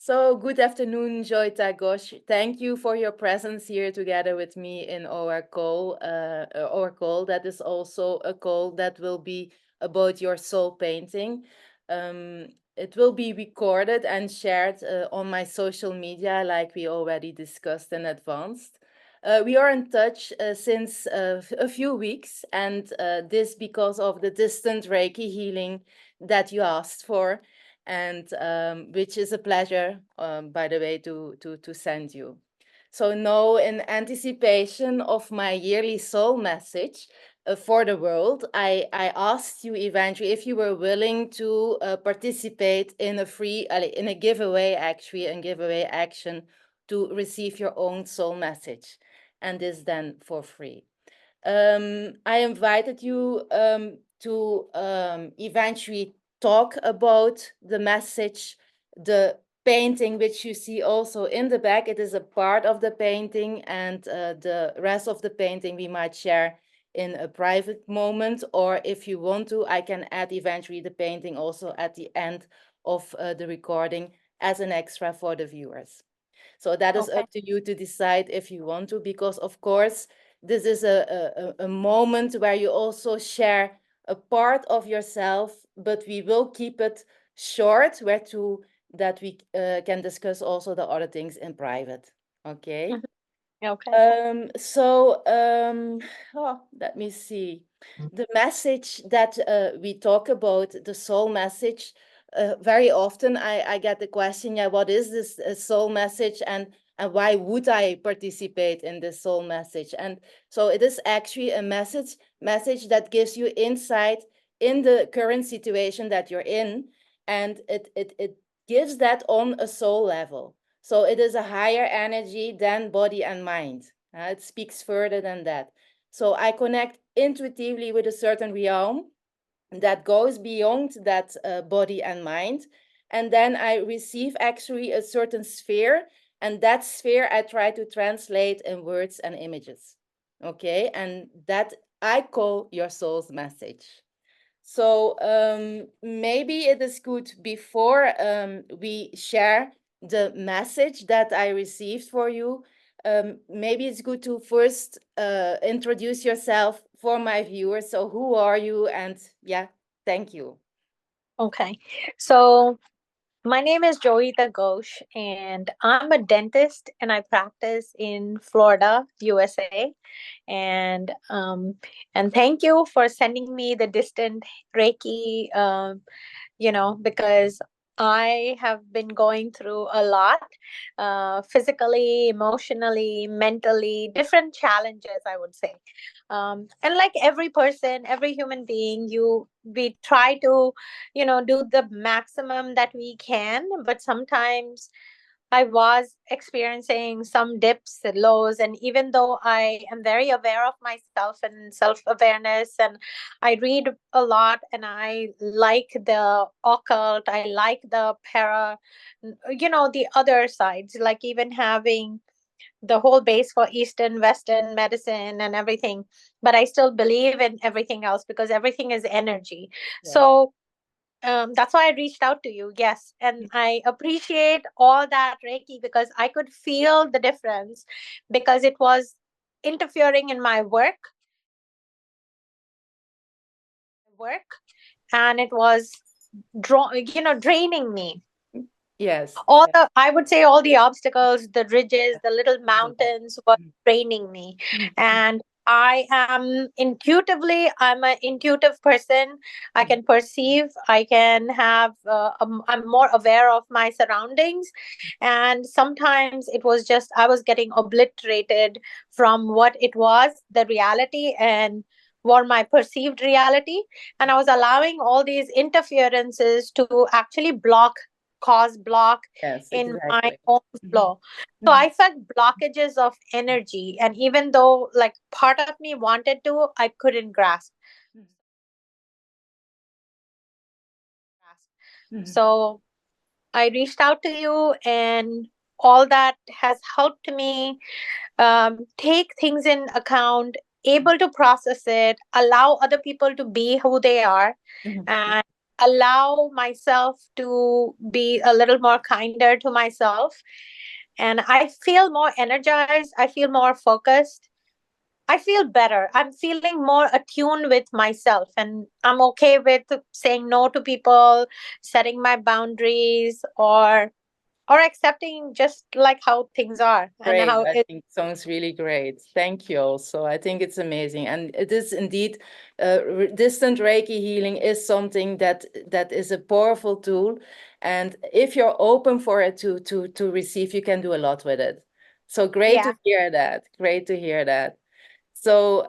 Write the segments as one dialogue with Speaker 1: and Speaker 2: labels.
Speaker 1: So, good afternoon, Joita, Ghosh. Thank you for your presence here together with me in our call. Our call that is also a call that will be about your soul painting. It will be recorded and shared on my social media, like we already discussed in advance. We are in touch since a few weeks, and this because of the distant Reiki healing that you asked for, and which is a pleasure, by the way, to send you. So now, in anticipation of my yearly soul message for the world, I asked you eventually if you were willing to participate in a in a giveaway, actually, a giveaway action to receive your own soul message, and this then for free. I invited you to eventually talk about the message, the painting, which you see also in the back. It is a part of the painting, and the rest of the painting we might share in a private moment, or if you want to, I can add eventually the painting also at the end of the recording as an extra for the viewers. So that is
Speaker 2: Okay.
Speaker 1: up to you to decide if you want to, because of course, this is a moment where you also share a part of yourself, but we will keep it short, where to that we can discuss also the other things in private. Okay.
Speaker 2: Mhm. Okay.
Speaker 1: Let me see. The message that we talk about, the soul message, very often I get the question, yeah, what is this soul message, and why would I participate in this soul message? And so it is actually a message that gives you insight in the current situation that you're in, and it gives that on a soul level. So it is a higher energy than body and mind. It speaks further than that. So I connect intuitively with a certain realm that goes beyond that body and mind. And then I receive actually a certain sphere. And that sphere I try to translate in words and images. Okay. And that I call your soul's message. So maybe it is good, before we share the message that I received for you, maybe it's good to first introduce yourself for my viewers. So who are you? And yeah, thank you.
Speaker 2: Okay. So my name is Joita Ghosh, and I'm a dentist, and I practice in Florida, USA. And and thank you for sending me the distant Reiki. Because I have been going through a lot, physically, emotionally, mentally, different challenges, I would say. And like every person, every human being, we try to, do the maximum that we can, but sometimes I was experiencing some dips and lows. And even though I am very aware of myself and self awareness, and I read a lot, and I like the occult, I like the the other sides, like even having the whole base for Eastern, Western medicine and everything. But I still believe in everything else because everything is energy.
Speaker 1: Yes.
Speaker 2: So that's why I reached out to you. Yes. And I appreciate all that Reiki because I could feel the difference because it was interfering in my work, and it was draining me.
Speaker 1: Yes.
Speaker 2: All
Speaker 1: Yes.
Speaker 2: the I would say all the obstacles, the ridges, the little
Speaker 1: Exactly.
Speaker 2: mountains were draining me. And I'm an intuitive person. I can perceive, I can have I'm more aware of my surroundings. And sometimes it was just I was getting obliterated from what it was, the reality, and what my perceived reality. And I was allowing all these interferences to actually cause block
Speaker 1: Yes,
Speaker 2: in my
Speaker 1: exactly.
Speaker 2: own
Speaker 1: Mhm.
Speaker 2: flow. So I felt blockages of energy. And even though like part of me wanted to, I couldn't grasp.
Speaker 1: Mhm.
Speaker 2: So I reached out to you, and all that has helped me take things in account, able to process it, allow other people to be who they are,
Speaker 1: Mhm.
Speaker 2: and allow myself to be a little more kinder to myself. And I feel more energized. I feel more focused. I feel better. I'm feeling more attuned with myself, and I'm okay with saying no to people, setting my boundaries, or accepting just like how things are and
Speaker 1: Great.
Speaker 2: how
Speaker 1: I
Speaker 2: it.
Speaker 1: think sounds really great. Thank you also. I think it's amazing. And it is indeed, distant Reiki healing is something that is a powerful tool. And if you're open for it to receive, you can do a lot with it. So great
Speaker 2: Yeah.
Speaker 1: to hear that. Great to hear that. So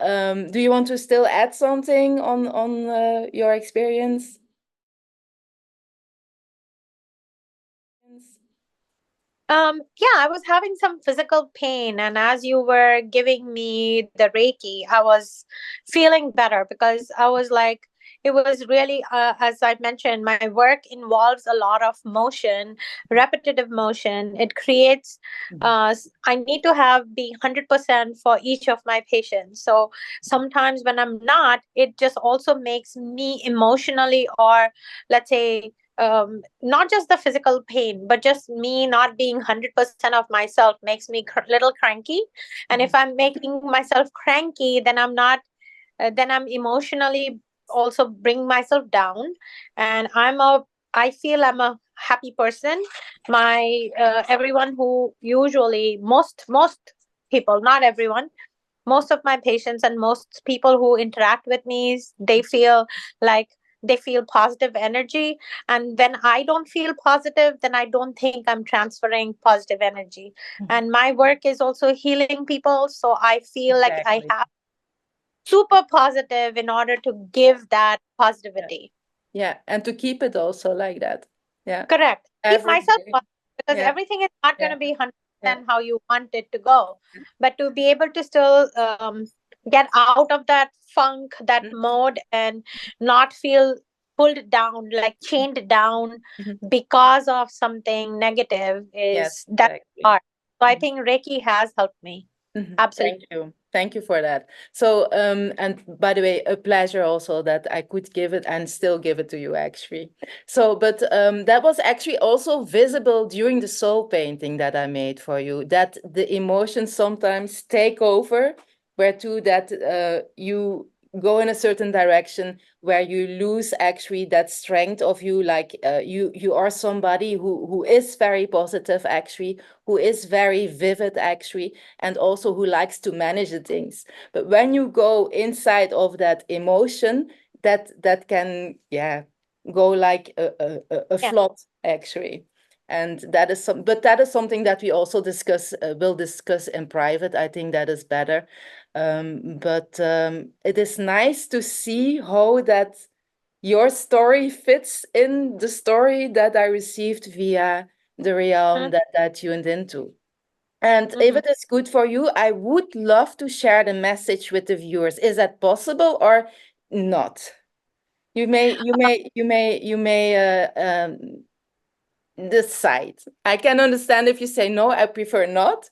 Speaker 1: do you want to still add something on your experience?
Speaker 2: Yeah, I was having some physical pain, and as you were giving me the Reiki, I was feeling better because I was like, it was really, as I mentioned, my work involves a lot of motion, repetitive motion. It creates,
Speaker 1: Mhm.
Speaker 2: I need to have be 100% for each of my patients. So sometimes when I'm not, it just also makes me emotionally, or let's say, not just the physical pain, but just me not being 100% of myself makes me little cranky. And if
Speaker 1: Mhm.
Speaker 2: I'm making myself cranky, then I'm not, then I'm emotionally also bring myself down. And I feel I'm a happy person. My everyone who usually most people, not everyone, most of my patients and most people who interact with me, they feel like they feel positive energy. And when I don't feel positive, then I don't think I'm transferring positive energy.
Speaker 1: Mhm.
Speaker 2: And my work is also healing people, so I feel like I
Speaker 1: Exactly.
Speaker 2: have super positive in order to give that
Speaker 1: Yeah.
Speaker 2: positivity.
Speaker 1: Yeah. And to keep it also like that. Yeah.
Speaker 2: Correct. Keep
Speaker 1: Every
Speaker 2: myself
Speaker 1: day.
Speaker 2: positive, because
Speaker 1: Yeah.
Speaker 2: everything is not going
Speaker 1: Yeah.
Speaker 2: to be
Speaker 1: Yeah.
Speaker 2: 100% how you want it to go. But to be able to still get out of that funk, that
Speaker 1: Mhm.
Speaker 2: mode, and not feel pulled down, like chained down
Speaker 1: Mhm.
Speaker 2: because of something negative,
Speaker 1: Yes,
Speaker 2: is that
Speaker 1: exactly.
Speaker 2: hard. So I
Speaker 1: Mhm.
Speaker 2: think Reiki has helped me.
Speaker 1: Mhm.
Speaker 2: Absolutely.
Speaker 1: Thank you. Thank you for that. So, and by the way, a pleasure also that I could give it and still give it to you actually. So, but that was actually also visible during the soul painting that I made for you, that the emotions sometimes take over, where to that you go in a certain direction where you lose actually that strength of you, like you are somebody who is very positive actually, who is very vivid actually, and also who likes to manage the things. But when you go inside of that emotion, that can, yeah, go like a
Speaker 2: Yeah.
Speaker 1: flood actually. And that is some, but that is something that we also discuss, will discuss in private. I think that is better. But it is nice to see how that your story fits in the story that I received via the realm that I tuned into. And if
Speaker 2: Mm-hmm.
Speaker 1: it is good for you, I would love to share the message with the viewers. Is that possible or not? You may decide. I can understand if you say no, I prefer not.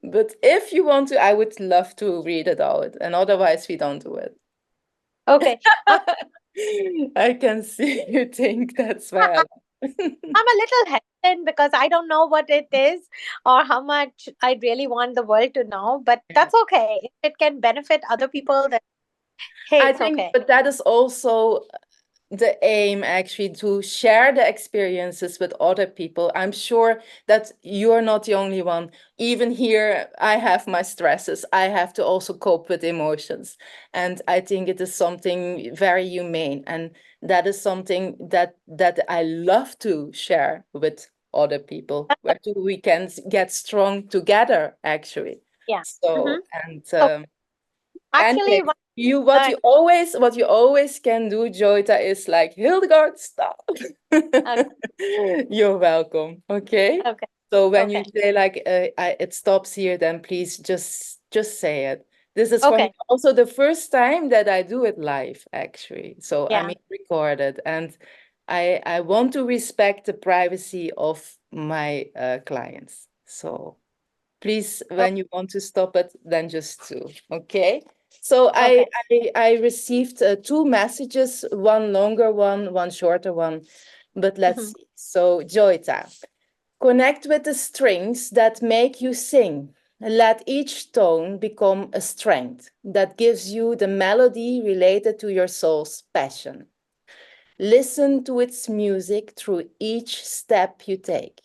Speaker 1: But if you want to, I would love to read it out. And otherwise, we don't do it.
Speaker 2: Okay.
Speaker 1: I can see you think that's why I laugh.
Speaker 2: I'm a little hesitant because I don't know what it is or how much I really want the world to know, but
Speaker 1: Yeah.
Speaker 2: that's okay. If it can benefit other people, then hey,
Speaker 1: I
Speaker 2: it's
Speaker 1: think,
Speaker 2: okay.
Speaker 1: but that is also the aim actually, to share the experiences with other people. I'm sure that you're not the only one. Even here, I have my stresses. I have to also cope with emotions. And I think it is something very humane. And that is something that I love to share with other people, where we can get strong together, actually.
Speaker 2: Yeah.
Speaker 1: So,
Speaker 2: Mm-hmm.
Speaker 1: and
Speaker 2: So
Speaker 1: anyway,
Speaker 2: actually,
Speaker 1: you what you always can do, Joita, is like, Hildegarde, stop.
Speaker 2: okay,
Speaker 1: You're welcome. Okay.
Speaker 2: okay,
Speaker 1: So when you
Speaker 2: okay,
Speaker 1: say like it stops here, then please just say it. This is for me
Speaker 2: okay.
Speaker 1: also the first time that I do it live, actually. So I
Speaker 2: Yeah.
Speaker 1: mean recorded, and I want to respect the privacy of my clients. So please,
Speaker 2: Oh,
Speaker 1: when you want to stop it, then just do. Okay. So
Speaker 2: Okay.
Speaker 1: I received two messages, one longer one shorter one. But let's
Speaker 2: Mhm.
Speaker 1: see. So Joita, connect with the strings that make you sing. Let each tone become a strength that gives you the melody related to your soul's passion. Listen to its music through each step you take.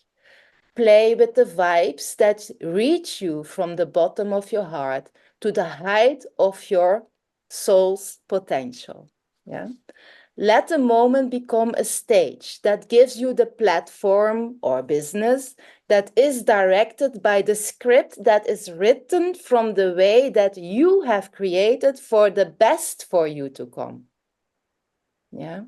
Speaker 1: Play with the vibes that reach you from the bottom of your heart to the height of your soul's potential. Yeah. Let the moment become a stage that gives you the platform or business that is directed by the script that is written from the way that you have created for the best for you to come. Yeah.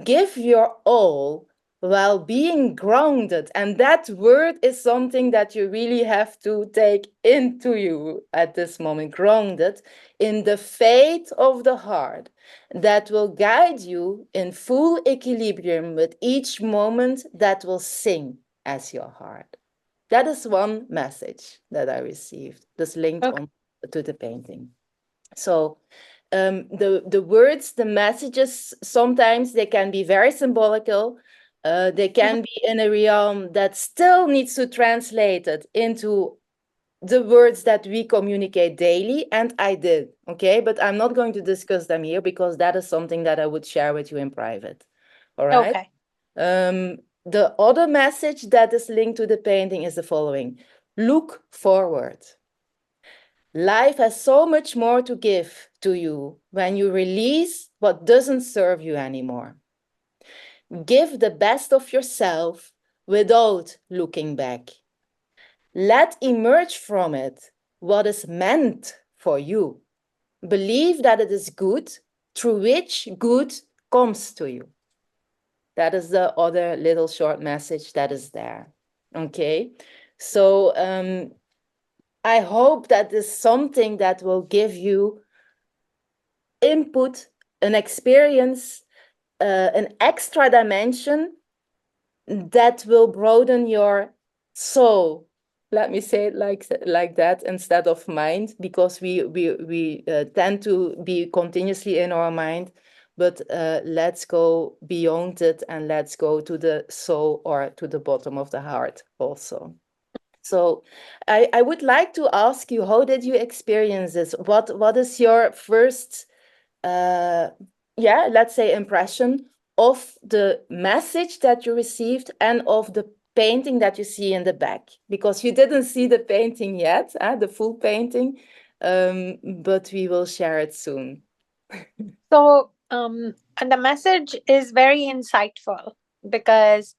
Speaker 1: Give your all while being grounded. And that word is something that you really have to take into you at this moment, grounded in the faith of the heart that will guide you in full equilibrium with each moment that will sing as your heart. That is one message that I received, that's linked
Speaker 2: Okay.
Speaker 1: on to the painting. So the words, the messages, sometimes they can be very symbolical. They
Speaker 2: Mhm.
Speaker 1: can be in a realm that still needs to translate it into the words that we communicate daily, and I did, okay? But I'm not going to discuss them here because that is something that I would share with you in private. All right?
Speaker 2: Okay.
Speaker 1: The other message that is linked to the painting is the following: look forward. Life has so much more to give to you when you release what doesn't serve you anymore. Give the best of yourself without looking back. Let emerge from it what is meant for you. Believe that it is good, through which good comes to you. That is the other little short message that is there. Okay, so I hope that is something that will give you input, an experience, an extra dimension that will broaden your soul. Let me say it like that instead of mind, because we tend to be continuously in our mind. But let's go beyond it and let's go to the soul or to the bottom of the heart also. So I would like to ask you, how did you experience this? What is your first uh, yeah, let's say impression of the message that you received and of the painting that you see in the back? Because you didn't see the painting yet, the full painting, but we will share it soon.
Speaker 2: So, and the message is very insightful because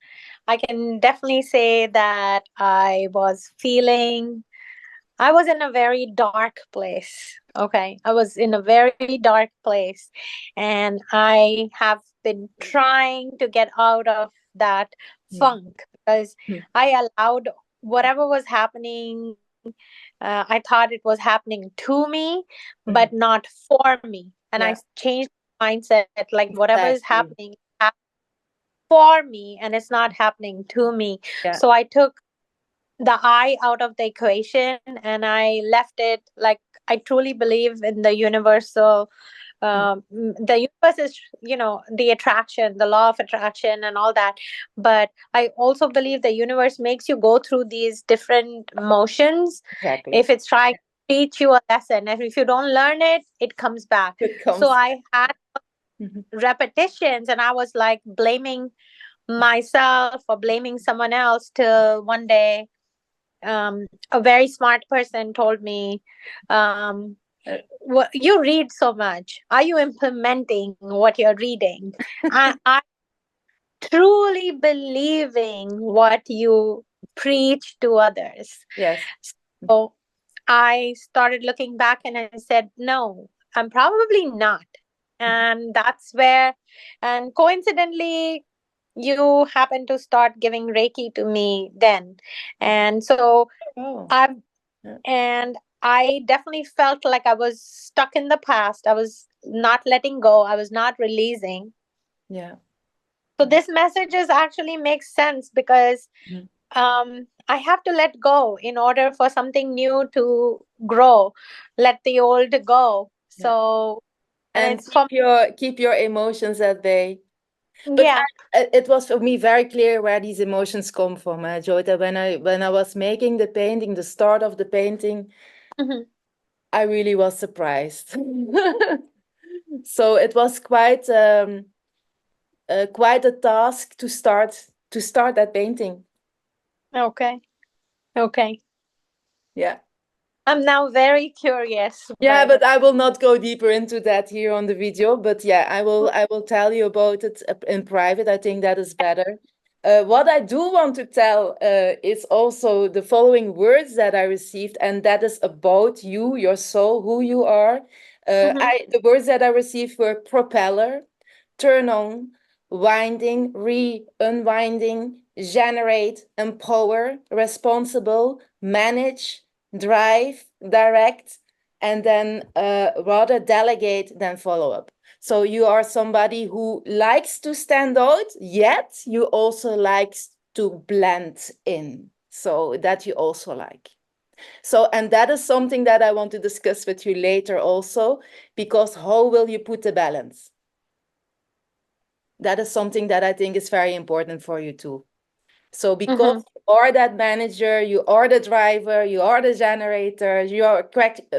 Speaker 2: I can definitely say that I was in a very dark place. Okay. I was in a very dark place. And I have been trying to get out of that
Speaker 1: Mm,
Speaker 2: funk because
Speaker 1: mm,
Speaker 2: I allowed whatever was happening. I thought it was happening to me, but
Speaker 1: mm.
Speaker 2: not for me. And I
Speaker 1: Yeah,
Speaker 2: changed mindset like whatever is
Speaker 1: exactly.
Speaker 2: happening for me and it's not happening to me.
Speaker 1: Yeah,
Speaker 2: So I took the I out of the equation and I left it like I truly believe in the universal
Speaker 1: mm,
Speaker 2: the universe is, the attraction, the law of attraction and all that. But I also believe the universe makes you go through these different motions
Speaker 1: exactly.
Speaker 2: if it's trying to teach you a lesson, and if you don't learn it, it comes back.
Speaker 1: It
Speaker 2: So
Speaker 1: comes
Speaker 2: I had
Speaker 1: back. Mhm.
Speaker 2: repetitions and I was like blaming myself or blaming someone else till one day a very smart person told me, you read so much. Are you implementing what you're reading? I truly believing what you preach to others.
Speaker 1: Yes.
Speaker 2: So I started looking back and I said, no, I'm probably not.
Speaker 1: Mhm.
Speaker 2: And that's where, and coincidentally, you happened to start giving Reiki to me then. And so
Speaker 1: Oh,
Speaker 2: I've
Speaker 1: yeah.
Speaker 2: and I definitely felt like I was stuck in the past. I was not letting go. I was not releasing.
Speaker 1: Yeah.
Speaker 2: So this message is actually makes sense because
Speaker 1: Mhm.
Speaker 2: I have to let go in order for something new to grow. Let the old go.
Speaker 1: Yeah.
Speaker 2: So, and
Speaker 1: And
Speaker 2: it's for
Speaker 1: keep your emotions at bay. But
Speaker 2: yeah.
Speaker 1: it was for me very clear where these emotions come from, Joita. When I was making the painting, the start of the painting,
Speaker 2: Mhm.
Speaker 1: I really was surprised. So it was quite a task to start that painting.
Speaker 2: Okay. Okay.
Speaker 1: Yeah.
Speaker 2: I'm now very curious,
Speaker 1: Yeah,
Speaker 2: by the
Speaker 1: but I will not go deeper into that here on the video. But yeah,
Speaker 2: way.
Speaker 1: I will tell you about it in private. I think that is better. What I do want to tell is also the following words that I received, and that is about you, your soul, who you are.
Speaker 2: Mhm.
Speaker 1: The words that I received were propeller, turn on, winding, unwinding, generate, empower, responsible, manage, drive, direct, and then rather delegate than follow up. So you are somebody who likes to stand out, yet you also likes to blend in. So that you also like. So, and that is something that I want to discuss with you later also, because how will you put the balance? That is something that I think is very important for you too. So because
Speaker 2: Mhm.
Speaker 1: you are that manager, you are the driver, you are the generator, you are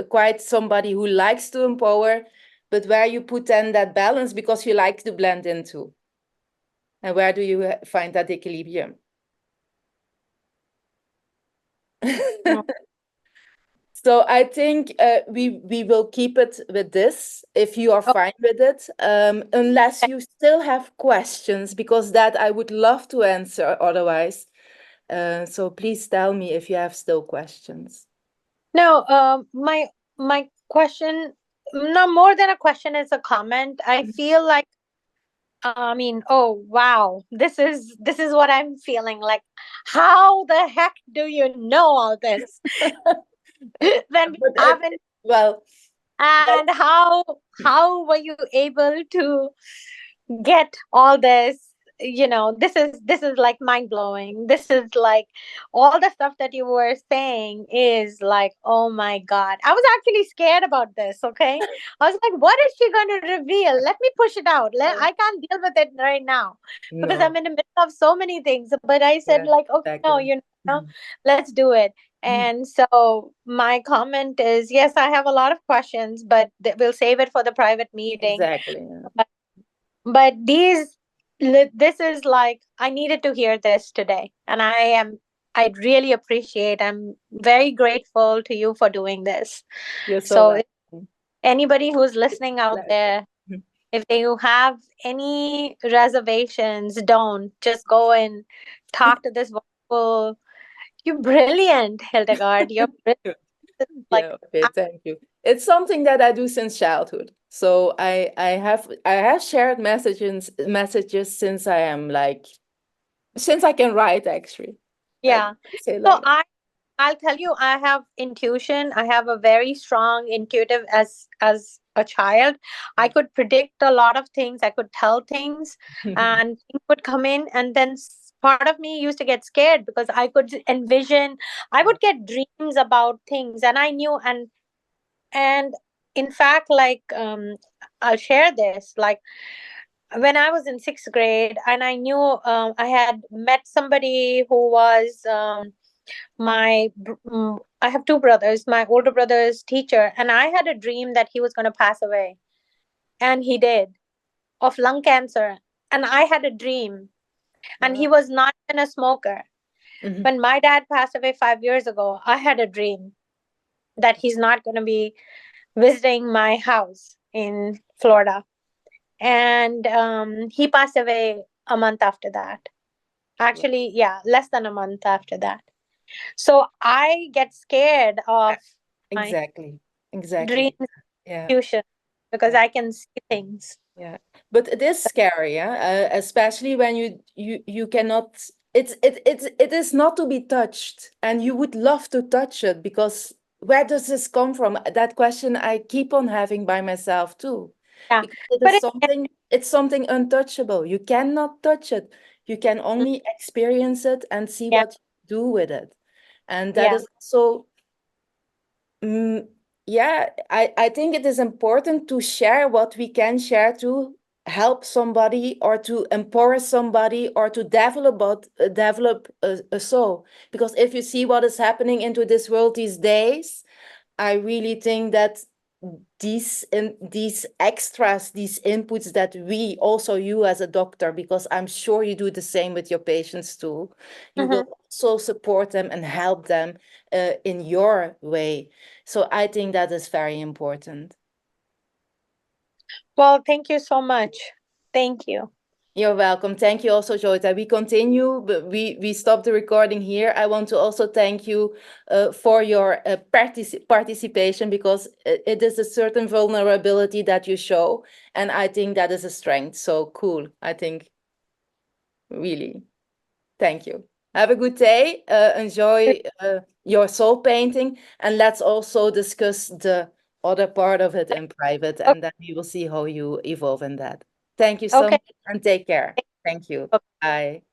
Speaker 1: quite somebody who likes to empower, but where you put in that balance because you like to blend into. And where do you find that equilibrium?
Speaker 2: No.
Speaker 1: So I think we will keep it with this if you are
Speaker 2: Oh,
Speaker 1: fine with it, unless you still have questions, because that I would love to answer otherwise. So please tell me if you have still questions.
Speaker 2: no, my question, no more than a question, is a comment. I feel like, I mean, oh wow, this is what I'm feeling like. How the heck do you know all this? Then we
Speaker 1: But
Speaker 2: haven't,
Speaker 1: well, well,
Speaker 2: and how were you able to get all this? This is like mind blowing. This is like all the stuff that you were saying is like, oh my god, I was actually scared about this. Okay, I was like, what is she going to reveal? Let me push it out. I can't deal with it right now because I'm
Speaker 1: no,
Speaker 2: in the middle of so many things. But I said,
Speaker 1: yeah,
Speaker 2: like, okay, no,
Speaker 1: exactly. Mhm.
Speaker 2: let's do it.
Speaker 1: Mhm.
Speaker 2: And so my comment is, yes, I have a lot of questions, but we'll save it for the private meeting.
Speaker 1: Exactly. Yeah.
Speaker 2: But this is like, I needed to hear this today, and I really appreciate, I'm very grateful to you for doing this.
Speaker 1: You're so
Speaker 2: So if
Speaker 1: welcome.
Speaker 2: anybody who's listening out
Speaker 1: Pleasure.
Speaker 2: there, if they have any reservations, don't, just go and talk to this wonderful, you're brilliant, Hildegarde, you're brilliant. Like,
Speaker 1: Yeah, okay, thank you. It's something that I do since childhood. So I have shared messages since I am like since I can write actually. I
Speaker 2: yeah.
Speaker 1: say
Speaker 2: So
Speaker 1: like that.
Speaker 2: I'll tell you, I have intuition. I have a very strong intuitive as a child. I could predict a lot of things. I could tell things, and things would come in, and then part of me used to get scared because I could envision. I would get dreams about things, and I knew, and in fact, like, I'll share this. Like, when I was in sixth grade, and I knew, I had met somebody who was, I have two brothers. My older brother is teacher, and I had a dream that he was going to pass away, and he did, of lung cancer. And I had a dream, and he
Speaker 1: Wow.
Speaker 2: was not even a smoker.
Speaker 1: Mhm.
Speaker 2: When my dad passed away 5 years ago, I had a dream that he's not going to be visiting my house in Florida, and he passed away a month after that. Actually, yeah, less than a month after that. So I get scared
Speaker 1: Uh,
Speaker 2: of my
Speaker 1: Exactly. Exactly.
Speaker 2: dreams
Speaker 1: Yeah.
Speaker 2: fusion because
Speaker 1: Yeah.
Speaker 2: I can see things.
Speaker 1: Yeah, but it is scary, yeah. Especially when you cannot. It is not to be touched, and you would love to touch it because where does this come from? That question I keep on having by myself too,
Speaker 2: Yeah,
Speaker 1: because it
Speaker 2: but
Speaker 1: is something. It's something untouchable. You cannot touch it. You can
Speaker 2: mm,
Speaker 1: only experience it and see
Speaker 2: yeah,
Speaker 1: what you do with it. And that
Speaker 2: Yeah.
Speaker 1: is so, yeah, I think it is important to share what we can share to help somebody or to empower somebody or to develop a soul. Because if you see what is happening into this world these days, I really think that these extras, these inputs that we, also you as a doctor, because I'm sure you do the same with your patients too, you will
Speaker 2: Hmm.
Speaker 1: also support them and help them in your way. So I think that is very important.
Speaker 2: Well, thank you so much. Thank you.
Speaker 1: You're welcome. Thank you also, Joita. We continue, but we stop the recording here. I want to also thank you for your participation, because it is a certain vulnerability that you show, and I think that is a strength. So cool. I think, really. Thank you. Have a good day. Enjoy your soul painting, and let's also discuss the other part of it in private,
Speaker 2: Okay.
Speaker 1: and then we will see how you evolve in that. Thank you so
Speaker 2: Okay.
Speaker 1: much, and take care. Thank you. Bye.